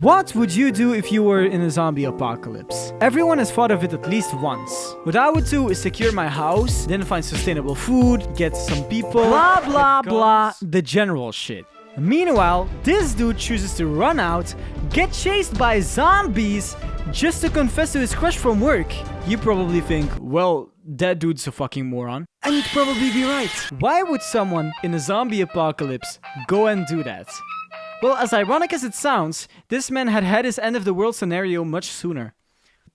What would you do if you were in a zombie apocalypse? Everyone has thought of it at least once. What I would do is secure my house, then find sustainable food, get some people, blah blah blah, the general shit. Meanwhile, this dude chooses to run out, get chased by zombies, just to confess to his crush from work. You probably think, well, that dude's a fucking moron. And you'd probably be right. Why would someone in a zombie apocalypse go and do that? Well, as ironic as it sounds, this man had his end of the world scenario much sooner.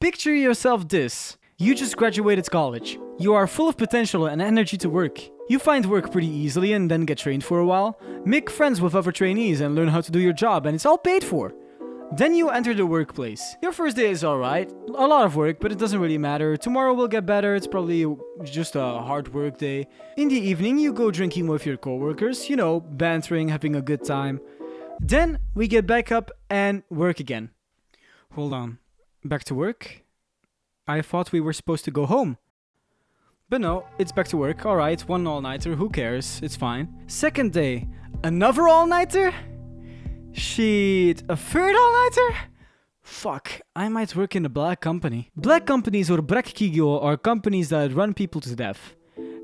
Picture yourself this. You just graduated college. You are full of potential and energy to work. You find work pretty easily and then get trained for a while. Make friends with other trainees and learn how to do your job, and it's all paid for. Then you enter the workplace. Your first day is alright. A lot of work, but it doesn't really matter. Tomorrow will get better. It's probably just a hard work day. In the evening, you go drinking with your coworkers. You know, bantering, having a good time. Then we get back up and work again. Hold on. Back to work? I thought we were supposed to go home. But no, it's back to work. Alright, one all-nighter. Who cares? It's fine. Second day. Another all-nighter? Shit. A third all-nighter? Fuck. I might work in a black company. Black companies or brakkigo are companies that run people to death.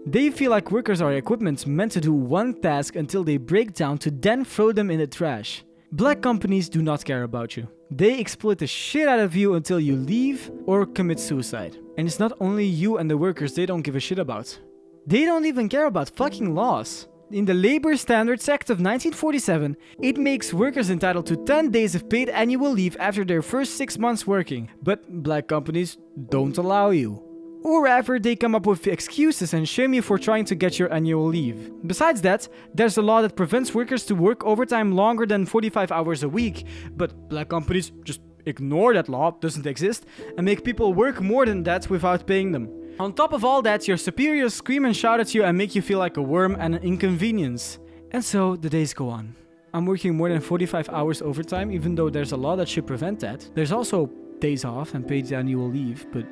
They feel like workers are equipment meant to do one task until they break down to then throw them in the trash. Black companies do not care about you. They exploit the shit out of you until you leave or commit suicide. And it's not only you and the workers they don't give a shit about. They don't even care about fucking laws. In the Labor Standards Act of 1947, it makes workers entitled to 10 days of paid annual leave after their first 6 months working. But black companies don't allow you. Or rather, they come up with excuses and shame you for trying to get your annual leave. Besides that, there's a law that prevents workers to work overtime longer than 45 hours a week, but black companies just ignore that law, doesn't exist, and make people work more than that without paying them. On top of all that, your superiors scream and shout at you and make you feel like a worm and an inconvenience. And so the days go on. I'm working more than 45 hours overtime, even though there's a law that should prevent that. There's also days off and paid annual leave, but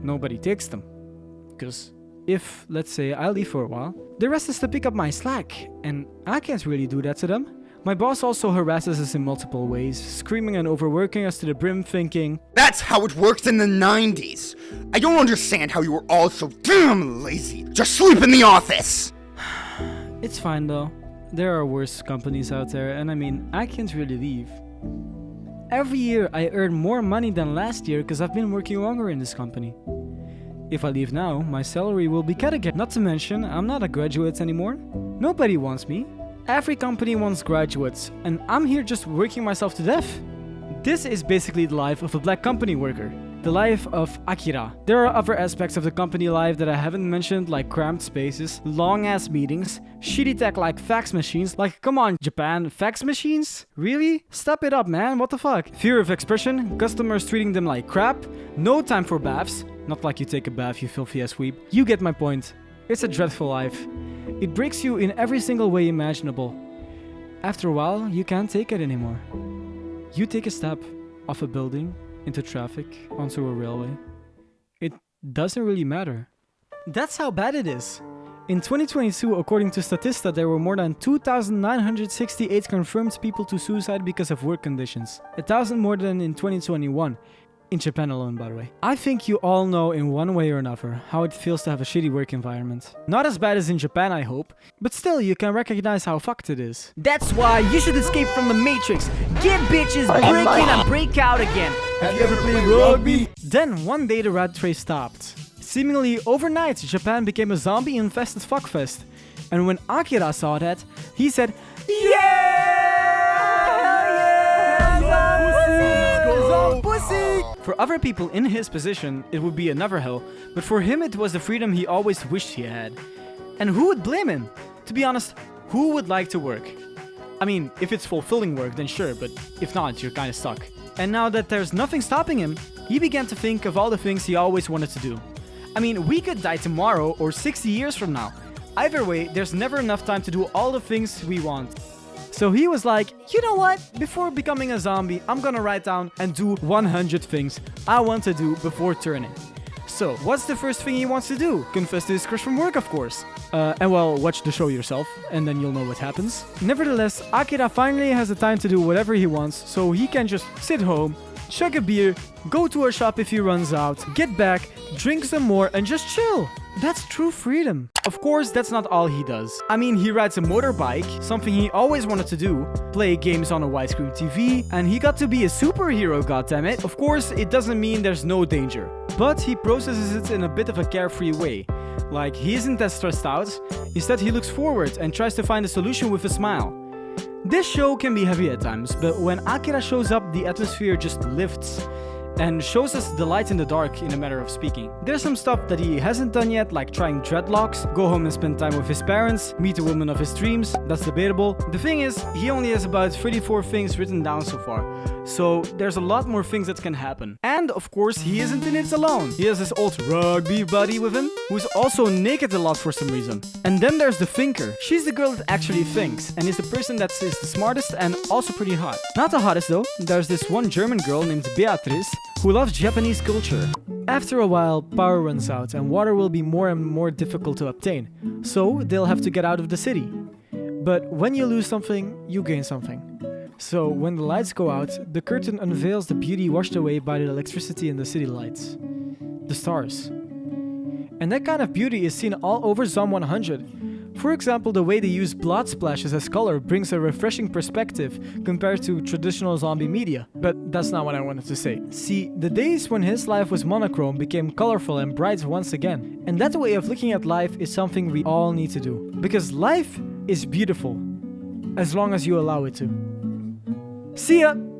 nobody takes them. Because if, let's say, I leave for a while, the rest is to pick up my slack, and I can't really do that to them. My boss also harasses us in multiple ways, screaming and overworking us to the brim, thinking, "That's how it worked in the 90s. I don't understand how you were all so damn lazy. Just sleep in the office." It's fine though. There are worse companies out there, and I mean, I can't really leave. Every year I earn more money than last year because I've been working longer in this company. If I leave now, my salary will be cut again. Not to mention, I'm not a graduate anymore. Nobody wants me. Every company wants graduates, and I'm here just working myself to death. This is basically the life of a black company worker. The life of Akira. There are other aspects of the company life that I haven't mentioned, like cramped spaces, long-ass meetings, shitty tech like fax machines. Like, come on, Japan, fax machines? Really? Step it up, man, what the fuck? Fear of expression, customers treating them like crap, no time for baths. Not like you take a bath, you filthy ass weep. You get my point. It's a dreadful life. It breaks you in every single way imaginable. After a while, you can't take it anymore. You take a step off a building, into traffic, onto a railway. It doesn't really matter. That's how bad it is. In 2022, according to Statista, there were more than 2,968 confirmed people to suicide because of work conditions. 1,000 more than in 2021. In Japan alone, by the way. I think you all know in one way or another how it feels to have a shitty work environment. Not as bad as in Japan, I hope, but still you can recognize how fucked it is. That's why you should escape from the Matrix. Get bitches, break in and break out again. Have you ever played rugby? Then one day the rat race stopped. Seemingly overnight, Japan became a zombie-infested fuckfest. And when Akira saw that, he said, "Yeah! Pussy!" For other people in his position, it would be another hell, but for him it was the freedom he always wished he had. And who would blame him? To be honest, who would like to work? I mean, if it's fulfilling work, then sure, but if not, you're kinda stuck. And now that there's nothing stopping him, he began to think of all the things he always wanted to do. I mean, we could die tomorrow or 60 years from now. Either way, there's never enough time to do all the things we want. So he was like, you know what? Before becoming a zombie, I'm gonna write down and do 100 things I want to do before turning. So, what's the first thing he wants to do? Confess to his crush from work, of course. And well, watch the show yourself, and then you'll know what happens. Nevertheless, Akira finally has the time to do whatever he wants, so he can just sit home, chug a beer, go to a shop if he runs out, get back, drink some more, and just chill. That's true freedom. Of course, that's not all he does. I mean, he rides a motorbike, something he always wanted to do, play games on a widescreen TV, and he got to be a superhero, goddammit. Of course, it doesn't mean there's no danger, but he processes it in a bit of a carefree way. Like, he isn't as stressed out, instead he looks forward and tries to find a solution with a smile. This show can be heavy at times, but when Akira shows up, the atmosphere just lifts and shows us the light in the dark, in a matter of speaking. There's some stuff that he hasn't done yet, like trying dreadlocks, go home and spend time with his parents, meet the woman of his dreams. That's debatable. The thing is, he only has about 34 things written down so far, so there's a lot more things that can happen. And of course, he isn't in it alone. He has his old rugby buddy with him, who's also naked a lot for some reason. And then there's the thinker. She's the girl that actually thinks, and is the person that is the smartest and also pretty hot. Not the hottest though. There's this one German girl named Beatrice, who loves Japanese culture. After a while, power runs out and water will be more and more difficult to obtain, so they'll have to get out of the city. But when you lose something, you gain something. So when the lights go out, the curtain unveils the beauty washed away by the electricity and the city lights. The stars. And that kind of beauty is seen all over Zom 100. For example, the way they use blood splashes as color brings a refreshing perspective compared to traditional zombie media. But that's not what I wanted to say. See, the days when his life was monochrome became colorful and bright once again. And that way of looking at life is something we all need to do. Because life is beautiful, as long as you allow it to. See ya!